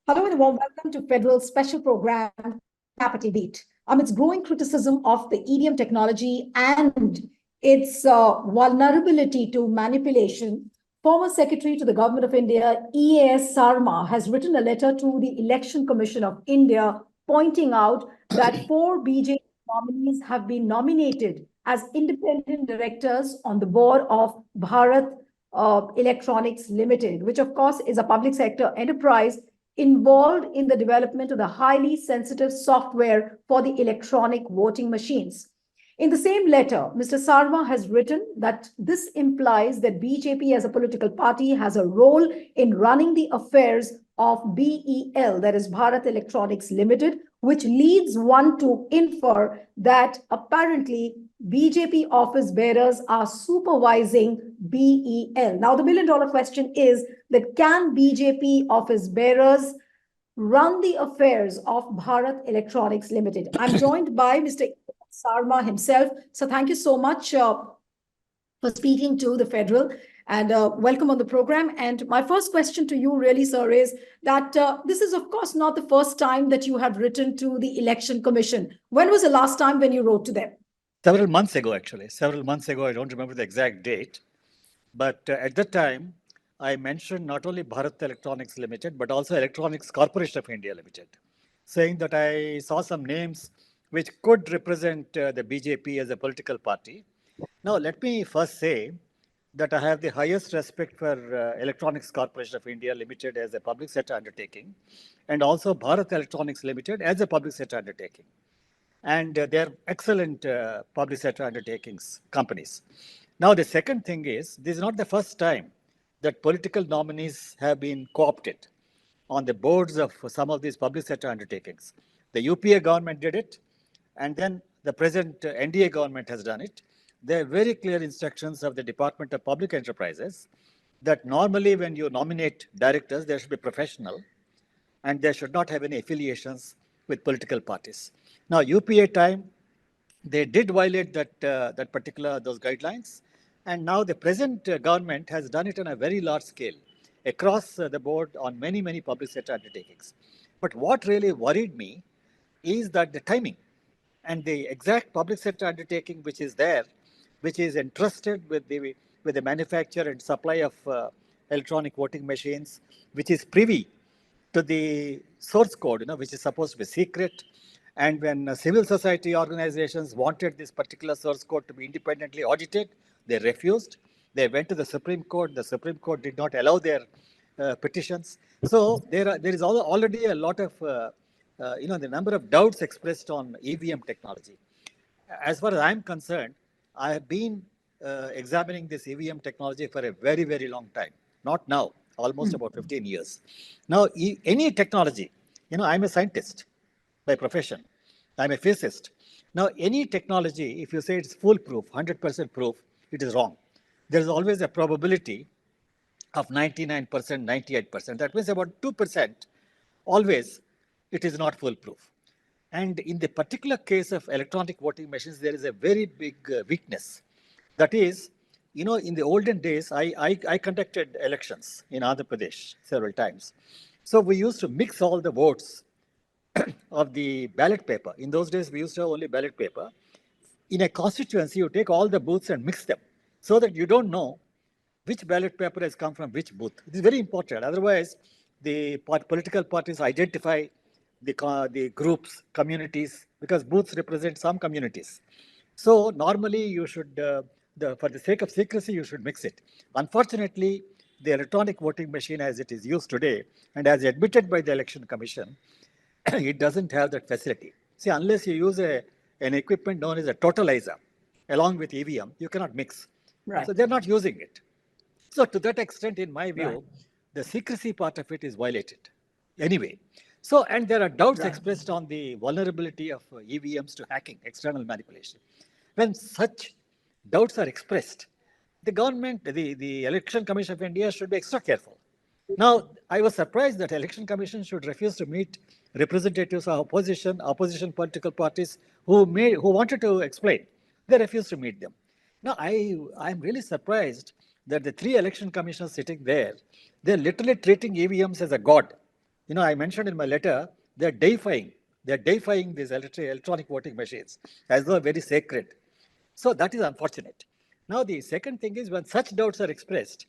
Hello and a warm welcome to Federal special program, Capital Beat. Amidst growing criticism of the EVM technology and its vulnerability to manipulation, former Secretary to the Government of India, EAS Sarma, has written a letter to the Election Commission of India pointing out that 4 BJP nominees have been nominated as independent directors on the board of Bharat Electronics Limited, which of course is a public sector enterprise involved in the development of the highly sensitive software for the electronic voting machines. In the same letter, Mr. Sarma has written that this implies that BJP as a political party has a role in running the affairs of BEL, that is Bharat Electronics Limited, which leads one to infer that apparently BJP office bearers are supervising BEL. Now, the million-dollar question is that can BJP office bearers run the affairs of Bharat Electronics Limited? I'm joined by Mr. Sarma himself. So thank you so much for speaking to the Federal and welcome on the program. And my first question to you really, sir, is that this is, of course, not the first time that you have written to the Election Commission. When was the last time when you wrote to them? Several months ago, actually. Several months ago, I don't remember the exact date. But at that time, I mentioned not only Bharat Electronics Limited, but also Electronics Corporation of India Limited, saying that I saw some names which could represent the BJP as a political party. Now, let me first say that I have the highest respect for Electronics Corporation of India Limited as a public sector undertaking, and also Bharat Electronics Limited as a public sector undertaking. And they're excellent public sector undertakings, companies. Now, the second thing is, this is not the first time that political nominees have been co-opted on the boards of some of these public sector undertakings. The UPA government did it, and then the present NDA government has done it. There are very clear instructions of the Department of Public Enterprises that normally when you nominate directors, they should be professional and they should not have any affiliations with political parties. Now, UPA time, they did violate that particular those guidelines, and now the present government has done it on a very large scale across the board on many public sector undertakings. But what really worried me is that the timing and the exact public sector undertaking which is there, which is entrusted with the manufacture and supply of electronic voting machines, which is privy to the source code, which is supposed to be secret. And when civil society organizations wanted this particular source code to be independently audited, they refused. They went to the Supreme Court. The Supreme Court did not allow their petitions. So there is already a lot of, the number of doubts expressed on EVM technology. As far as I'm concerned, I have been examining this EVM technology for a very long time. Not now, almost about 15 years. Now, any technology, I'm a scientist by profession. I'm a physicist. Now, any technology, if you say it's foolproof, 100% proof, it is wrong. There is always a probability of 99%, 98%. That means about 2%, always, it is not foolproof. And in the particular case of electronic voting machines, there is a very big weakness. That is, in the olden days, I conducted elections in Andhra Pradesh several times. So we used to mix all the votes of the ballot paper. In those days, we used to have only ballot paper. In a constituency, you take all the booths and mix them so that you don't know which ballot paper has come from which booth. It is very important. Otherwise, the political parties identify the groups, communities, because booths represent some communities. So normally you should, for the sake of secrecy, you should mix it. Unfortunately, the electronic voting machine as it is used today and as admitted by the Election Commission, it doesn't have that facility. See, unless you use an equipment known as a totalizer along with EVM, you cannot mix. Right. So they're not using it. So to that extent, in my view, the secrecy part of it is violated. Anyway, so, and there are doubts expressed on the vulnerability of EVMs to hacking, external manipulation. When such doubts are expressed, the government, the Election Commission of India should be extra careful. Now, I was surprised that Election Commission should refuse to meet representatives of opposition political parties who wanted to explain. They refused to meet them. Now, I'm really surprised that the 3 election commissioners sitting there, they're literally treating EVMs as a god. I mentioned in my letter, they're deifying these electronic voting machines as though very sacred. So that is unfortunate. Now, the second thing is when such doubts are expressed,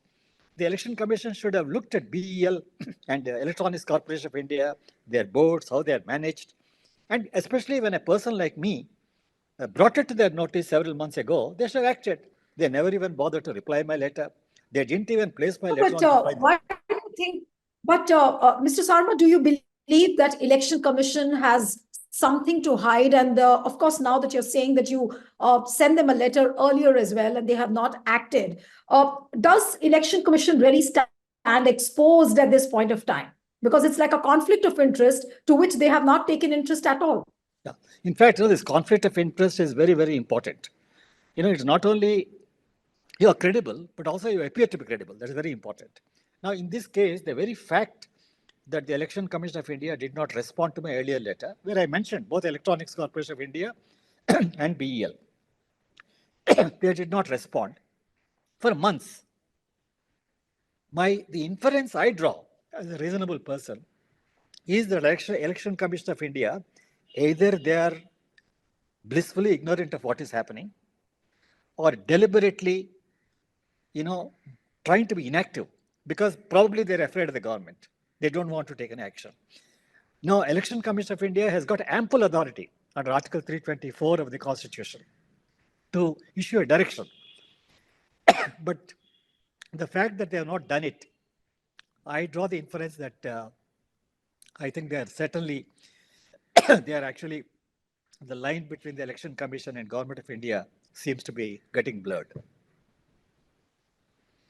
the Election Commission should have looked at BEL and Electronics Corporation of India, their boards, how they are managed. And especially when a person like me brought it to their notice several months ago, they should have acted. They never even bothered to reply my letter. They didn't even place my letter But on the why do you think? But Mr. Sarma, do you believe that Election Commission has something to hide? And of course, now that you're saying that you send them a letter earlier as well, and they have not acted, does Election Commission really stand exposed at this point of time? Because it's like a conflict of interest to which they have not taken interest at all. Yeah. In fact, this conflict of interest is very, very important. It's not only you are credible, but also you appear to be credible. That is very important. Now, in this case, the very fact that the Election Commission of India did not respond to my earlier letter, where I mentioned both Electronics Corporation of India and BEL, they did not respond for months. The inference I draw as a reasonable person is that Election Commission of India, either they are blissfully ignorant of what is happening or deliberately, trying to be inactive because probably they're afraid of the government. They don't want to take an action. Now, Election Commission of India has got ample authority under Article 324 of the Constitution to issue a direction. But the fact that they have not done it, I draw the inference that I think they are certainly, they are actually, the line between the Election Commission and Government of India seems to be getting blurred.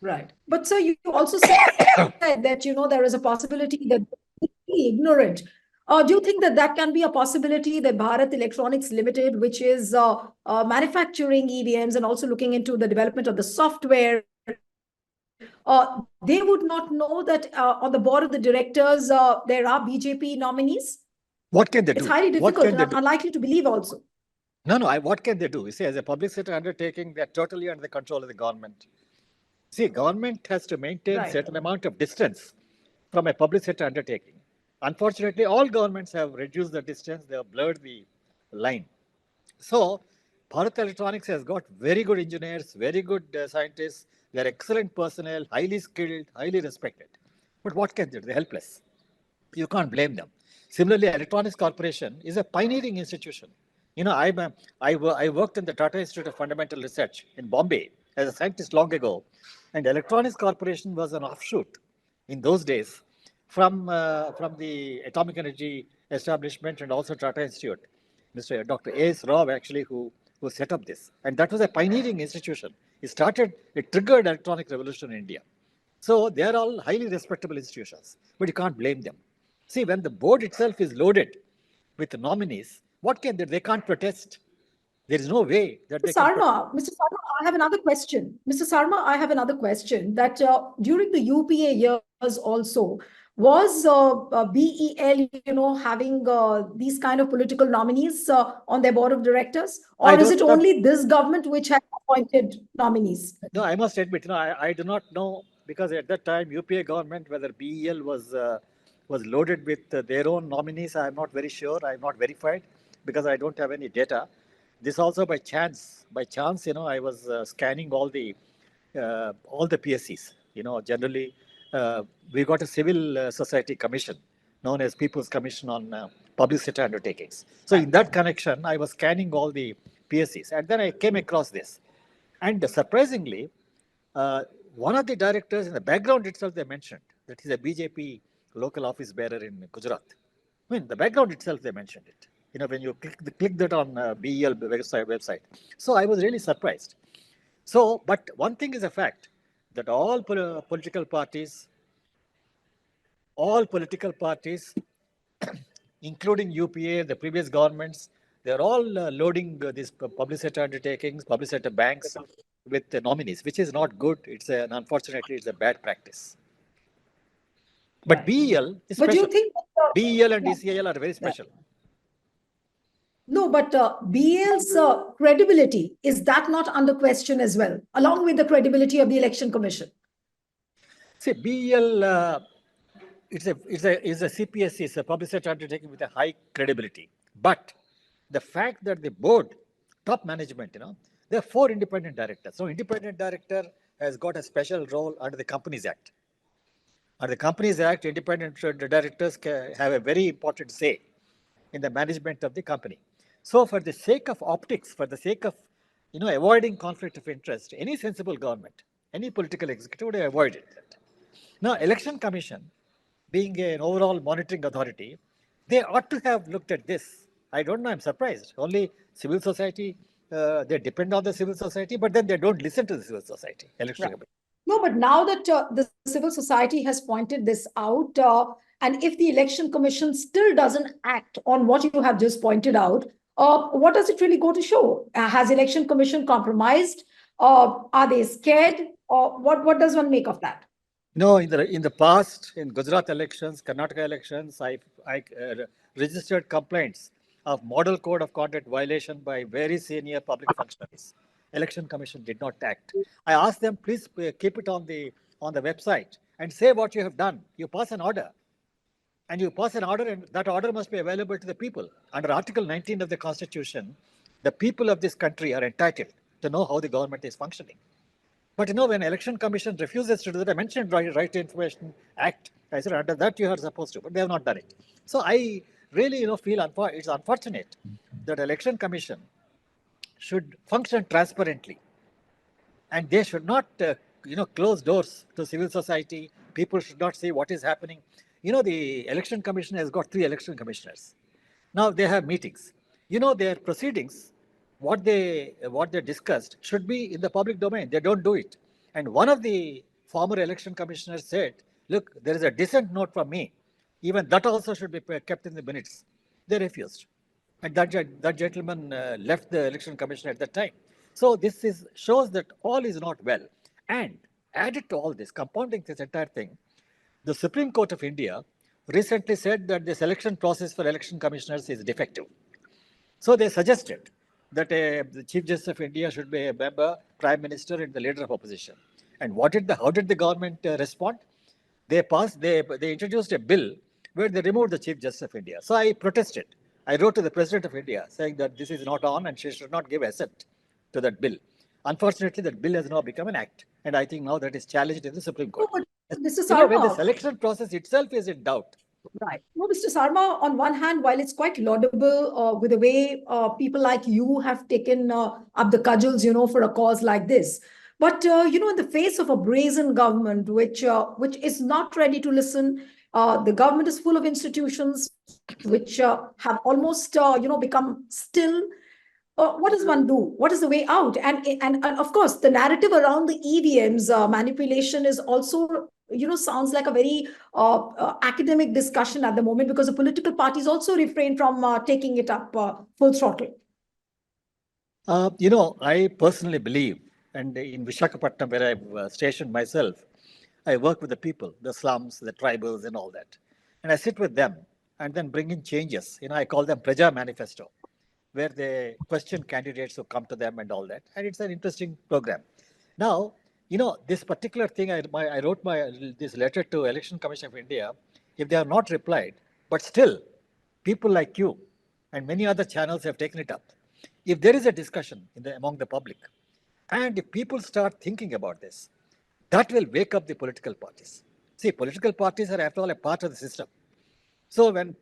Right. But sir, you also said that, there is a possibility that they're ignorant. Do you think that that can be a possibility that Bharat Electronics Limited, which is manufacturing EVMs and also looking into the development of the software, they would not know that on the board of the directors, there are BJP nominees? What can they do? It's highly difficult and unlikely to believe also. No, what can they do? You see, as a public sector undertaking, they're totally under the control of the government. See, government has to maintain certain amount of distance from a public sector undertaking. Unfortunately, all governments have reduced the distance. They have blurred the line. So, Bharat Electronics has got very good engineers, very good scientists. They're excellent personnel, highly skilled, highly respected. But what can they do? They're helpless. You can't blame them. Similarly, Electronics Corporation is a pioneering institution. I worked in the Tata Institute of Fundamental Research in Bombay as a scientist long ago, and Electronics Corporation was an offshoot in those days from the Atomic Energy Establishment and also Tata Institute. Dr. A.S. Rao actually who set up this, and that was a pioneering institution. It triggered electronic revolution in India. So they are all highly respectable institutions, but you can't blame them. See, when the board itself is loaded with nominees, what can they? They can't protest. There is no way that they can. Mr. Sarma, I have another question. Mr. Sarma, I have another question that during the UPA years also, was BEL, having these kind of political nominees on their board of directors? Or is it only this government which has appointed nominees? No, I must admit, I do not know because at that time, UPA government, whether BEL was loaded with their own nominees, I am not very sure. I am not verified because I don't have any data. This also by chance. By chance, I was scanning all the PSCs. Generally, we got a civil society commission known as People's Commission on Public Sector Undertakings. So in that connection, I was scanning all the PSCs, and then I came across this. And surprisingly, one of the directors in the background itself they mentioned that he's a BJP local office bearer in Gujarat. I mean, the background itself they mentioned it. When you click that on BEL website. So I was really surprised. So, but one thing is a fact that all political parties, including UPA, the previous governments, they're all loading these public sector undertakings, public sector banks with the nominees, which is not good. Unfortunately, it's a bad practice. But BEL is special. But do you think BEL and DCIL are very special? No, but BEL's credibility, is that not under question as well, along with the credibility of the Election Commission? See, BEL it's a CPSC, it's a public sector undertaking with a high credibility. But the fact that the board, top management, there are 4 independent directors. So independent director has got a special role under the Companies Act. Under the Companies Act, independent directors have a very important say in the management of the company. So for the sake of optics, for the sake of avoiding conflict of interest, any sensible government, any political executive would have avoided that. Now, Election Commission, being an overall monitoring authority, they ought to have looked at this. I don't know, I'm surprised. Only civil society, they depend on the civil society, but then they don't listen to the civil society. Election Right. Commission. No, but now that the civil society has pointed this out, and if the election commission still doesn't act on what you have just pointed out, what does it really go to show? Has election commission compromised? Are they scared? Or what does one make of that? No, in the past, in Gujarat elections, Karnataka elections, I registered complaints of model code of conduct violation by very senior public functionaries. Election Commission did not act. I asked them, please keep it on the website and say what you have done. You pass an order, and you pass an order, and that order must be available to the people. Under Article 19 of the Constitution, the people of this country are entitled to know how the government is functioning. But when Election Commission refuses to do that, I mentioned Right to Information Act. I said under that you are supposed to, but they have not done it. So I really, feel it's unfortunate that Election Commission should function transparently, and they should not, close doors to civil society. People should not see what is happening. The Election Commission has got 3 election commissioners. Now they have meetings. Their proceedings, what they discussed should be in the public domain. They don't do it. And one of the former election commissioners said, "Look, there is a dissent note from me. Even that also should be kept in the minutes." They refused, and that gentleman left the election commission at that time. So this shows that all is not well. And added to all this, compounding this entire thing, the Supreme Court of India recently said that the selection process for election commissioners is defective. So they suggested that the Chief Justice of India should be a member, Prime Minister, and the leader of opposition. And how did the government respond? They introduced a bill where they removed the Chief Justice of India. So I protested. I wrote to the President of India saying that this is not on and she should not give assent to that bill. Unfortunately, that bill has now become an act. And I think now that is challenged in the Supreme Court. No, but Mr. When the Sarma, selection process itself is in doubt. right. No, Mr. Sarma, on one hand, while it's quite laudable with the way people like you have taken up the cudgels, for a cause like this, but in the face of a brazen government, which is not ready to listen, the government is full of institutions which have almost become still. What does one do? What is the way out? And of course, the narrative around the EVMs manipulation is also, sounds like a very academic discussion at the moment, because the political parties also refrain from taking it up full throttle. I personally believe, and in Visakhapatnam, where I've stationed myself, I work with the people, the slums, the tribals, and all that. And I sit with them and then bring in changes. I call them Praja Manifesto, where they question candidates who come to them and all that. And it's an interesting program. Now, this particular thing, I wrote this letter to Election Commission of India. If they have not replied, but still, people like you and many other channels have taken it up. If there is a discussion among the public, and if people start thinking about this, that will wake up the political parties. See, political parties are, after all, a part of the system. So when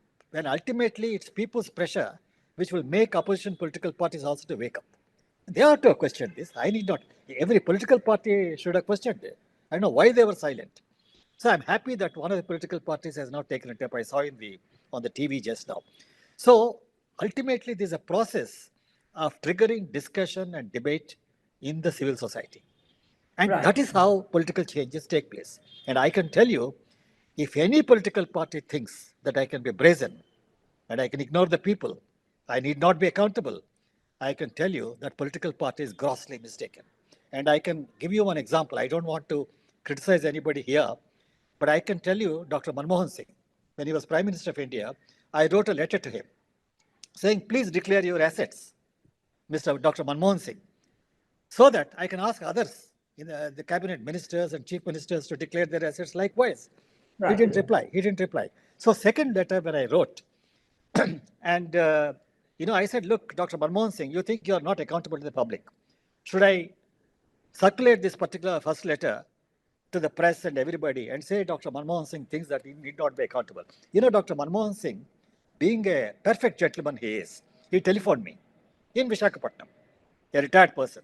ultimately it's people's pressure which will make opposition political parties also to wake up. They ought to have questioned this. I need not. Every political party should have questioned it. I don't know why they were silent. So I'm happy that one of the political parties has now taken it up. I saw on the TV just now. So ultimately, there's a process of triggering discussion and debate in the civil society. And Right. that is how political changes take place. And I can tell you, if any political party thinks that I can be brazen and I can ignore the people, I need not be accountable, I can tell you that political party is grossly mistaken. And I can give you one example. I don't want to criticize anybody here, but I can tell you Dr. Manmohan Singh, when he was Prime Minister of India, I wrote a letter to him saying, please declare your assets, Mr. Dr. Manmohan Singh, so that I can ask others, the cabinet ministers and chief ministers, to declare their assets likewise. He didn't reply. He didn't reply. So second letter when I wrote, and I said, look, Dr. Manmohan Singh, you think you are not accountable to the public. Should I circulate this particular first letter to the press and everybody and say Dr. Manmohan Singh thinks that he need not be accountable? Dr. Manmohan Singh, being a perfect gentleman he telephoned me in Visakhapatnam, a retired person.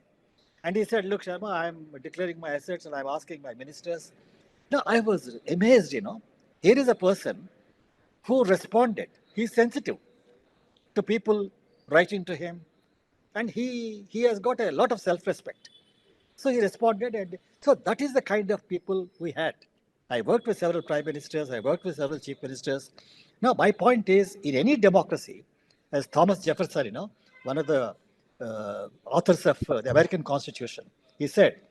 And he said, look, Sharma, I'm declaring my assets and I'm asking my ministers. No, I was amazed, Here is a person who responded. He's sensitive to people writing to him. And he has got a lot of self-respect. So he responded. And so that is the kind of people we had. I worked with several prime ministers. I worked with several chief ministers. Now, my point is, in any democracy, as Thomas Jefferson, one of the authors of the American Constitution, he said,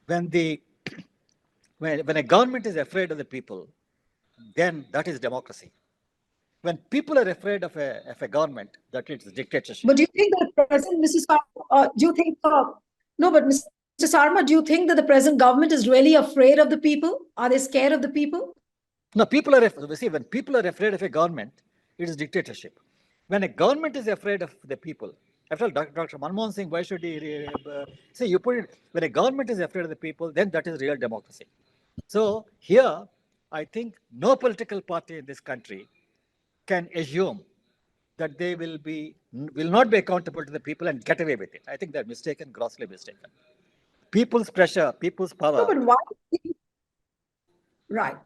when a government is afraid of the people, then that is democracy. When people are afraid of a government, that is dictatorship. But do you think that the present, Mrs. Sarma, Mr. Sarma, do you think that the present government is really afraid of the people? Are they scared of the people? No, when people are afraid of a government, it is dictatorship. When a government is afraid of the people, after all, Dr. Manmohan Singh, why should he you put it, when a government is afraid of the people, then that is real democracy. So here, I think no political party in this country can assume that they will not be accountable to the people and get away with it. I think they're mistaken, grossly mistaken. People's pressure, people's power. No, but why? Right.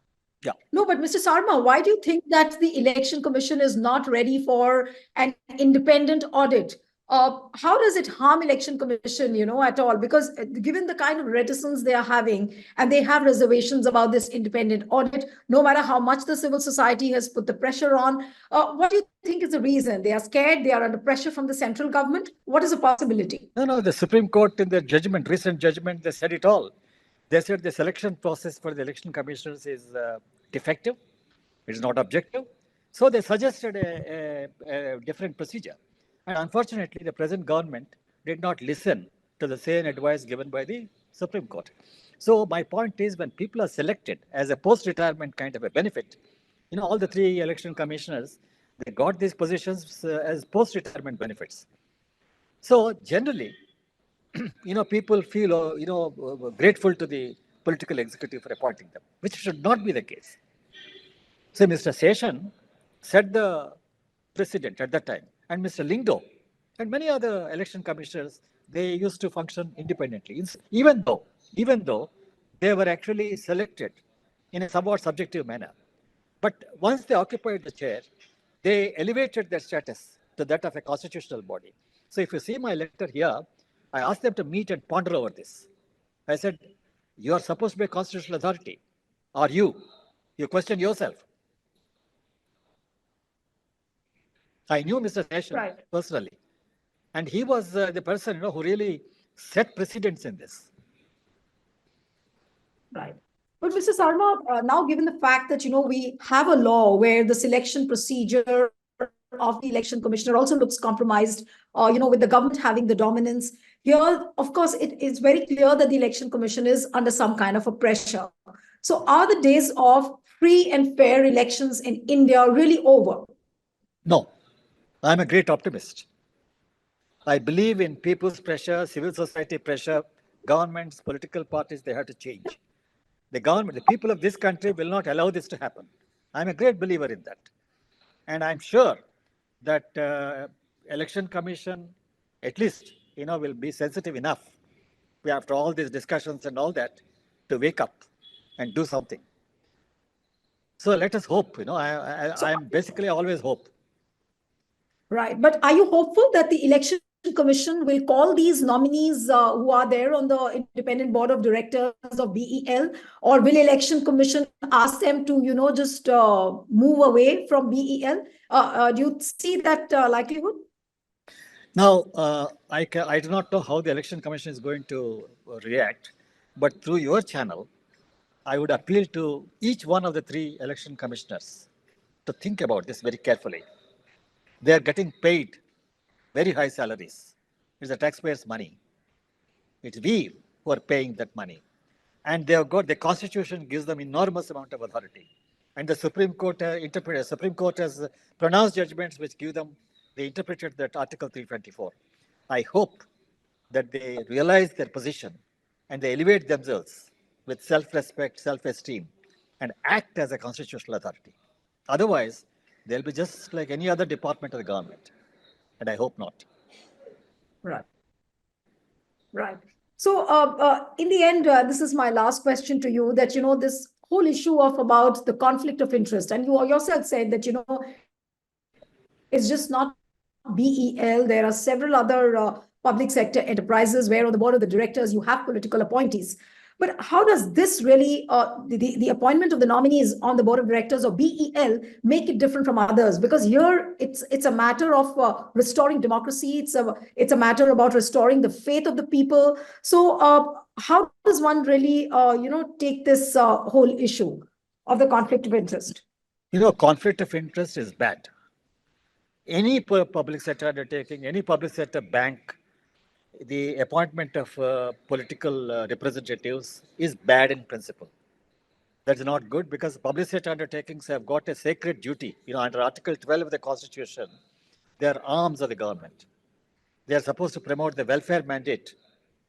Yeah. No, but Mr. Sarma, why do you think that the Election Commission is not ready for an independent audit? How does it harm Election Commission, at all? Because given the kind of reticence they are having, and they have reservations about this independent audit, no matter how much the civil society has put the pressure on, what do you think is the reason? They are scared, they are under pressure from the central government? What is the possibility? No, the Supreme Court in their recent judgment, they said it all. They said the selection process for the election commissioners is defective, it is not objective. So they suggested a different procedure. And unfortunately, the present government did not listen to the same advice given by the Supreme Court. So my point is, when people are selected as a post-retirement kind of a benefit, all the three election commissioners, they got these positions as post-retirement benefits. So generally, people feel, grateful to the political executive for appointing them, which should not be the case. So Mr. Seshan set the precedent at that time, and Mr. Lingdo and many other election commissioners, they used to function independently, even though they were actually selected in a somewhat subjective manner. But once they occupied the chair, they elevated their status to that of a constitutional body. So if you see my letter here, I asked them to meet and ponder over this. I said, you are supposed to be a constitutional authority. Are you? You question yourself. I knew Mr. Seshan personally. And he was the person who really set precedents in this. Right. But Mr. Sarma, now given the fact that, we have a law where the selection procedure of the election commissioner also looks compromised, with the government having the dominance. Here, of course, it is very clear that the election commission is under some kind of a pressure. So are the days of free and fair elections in India really over? No, I'm a great optimist. I believe in people's pressure, civil society pressure, governments, political parties, they have to change. The people of this country will not allow this to happen. I'm a great believer in that. And I'm sure that election commission, at least, will be sensitive enough after all these discussions and all that to wake up and do something. So let us hope, I'm basically always hope. Right. But are you hopeful that the election commission will call these nominees who are there on the independent board of directors of BEL, or will election commission ask them to, just move away from BEL? Do you see that likelihood? Now, I do not know how the election commission is going to react, but through your channel, I would appeal to each one of the three election commissioners to think about this very carefully. They are getting paid very high salaries. It's the taxpayers' money. It's we who are paying that money. And they have got, the Constitution gives them enormous amount of authority. And the Supreme Court Supreme Court has pronounced judgments which give them, they interpreted that Article 324. I hope that they realize their position and they elevate themselves with self-respect, self-esteem, and act as a constitutional authority. Otherwise, they'll be just like any other department of the government. And I hope not. Right. Right. So, in the end, this is my last question to you, that, this whole issue of about the conflict of interest, and you yourself said that, it's just not BEL. There are several other public sector enterprises where on the board of the directors, you have political appointees. But how does this really, the appointment of the nominees on the board of directors of BEL make it different from others? Because here it's a matter of restoring democracy. It's a matter about restoring the faith of the people. So how does one really, take this whole issue of the conflict of interest? Conflict of interest is bad. Any public sector undertaking, any public sector bank, the appointment of political representatives is bad in principle. That's not good, because public sector undertakings have got a sacred duty. Under Article 12 of the Constitution, they are arms of the government. They are supposed to promote the welfare mandate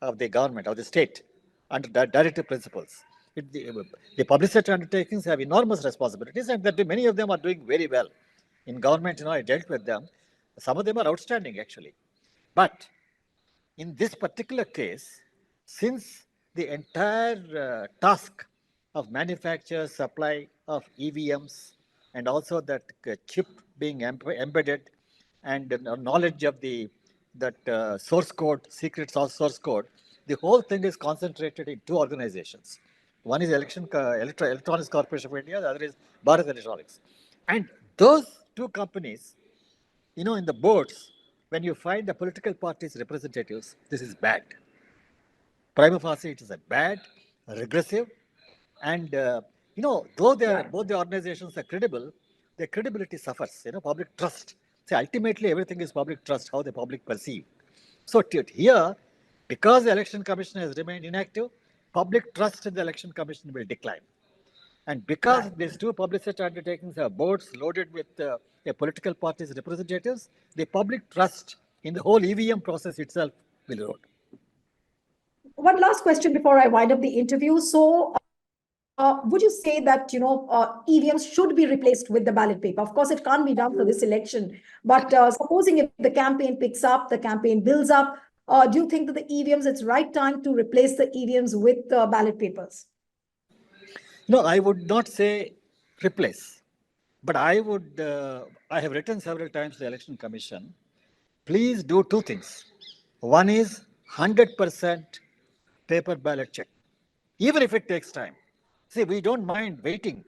of the government, of the state, under directive principles. The public sector undertakings have enormous responsibilities, and that many of them are doing very well. In government, I dealt with them. Some of them are outstanding, actually. But in this particular case, since the entire task of manufacture, supply of EVMs, and also that chip being embedded, and knowledge of that source code, secret source code, the whole thing is concentrated in two organizations. One is Electronics Corporation of India, the other is Bharat Electronics. And those two companies, in the boards, when you find the political parties' representatives, this is bad. Prima facie, it is a bad, regressive, and though both the organizations are credible, their credibility suffers. Public trust. See, ultimately, everything is public trust, how the public perceive. So here, because the Election Commission has remained inactive, public trust in the Election Commission will decline. And because these two public sector undertakings have boards loaded with a political party's representatives, the public trust in the whole EVM process itself will erode. One last question before I wind up the interview. So, would you say that, EVMs should be replaced with the ballot paper? Of course, it can't be done for this election. But supposing if the campaign picks up, the campaign builds up, do you think that the EVMs, it's right time to replace the EVMs with ballot papers? No, I would not say replace. But I have written several times to the Election Commission, please do two things. One is 100% paper ballot check, even if it takes time. See, we don't mind waiting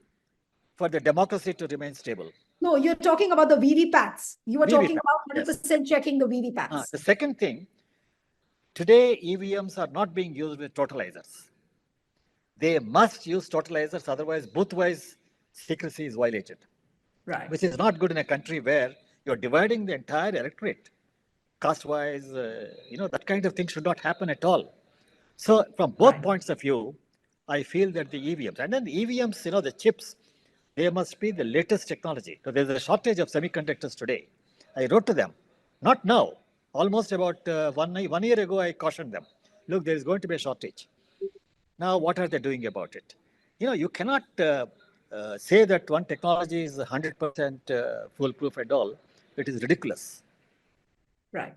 for the democracy to remain stable. No, you're talking about the VVPATs. You were talking about 100% yes. checking the VVPATs. The second thing, today EVMs are not being used with totalizers. They must use totalizers, otherwise booth-wise secrecy is violated. Right. Which is not good in a country where you're dividing the entire electorate. Caste-wise, that kind of thing should not happen at all. So from both points of view, I feel that the EVMs, and then the EVMs, the chips, they must be the latest technology. So there's a shortage of semiconductors today. I wrote to them, not now, almost about 1 year ago, I cautioned them, look, there is going to be a shortage. Now, what are they doing about it? You cannot say that one technology is 100% foolproof and all. It is ridiculous. Right.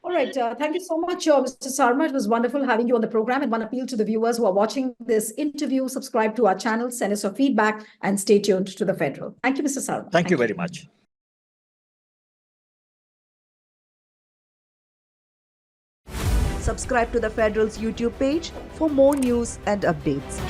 All right. Thank you so much, Mr. Sarma. It was wonderful having you on the program. And one appeal to the viewers who are watching this interview, subscribe to our channel, send us your feedback, and stay tuned to The Federal. Thank you, Mr. Sarma. Thank you very much. Subscribe to The Federal's YouTube page for more news and updates.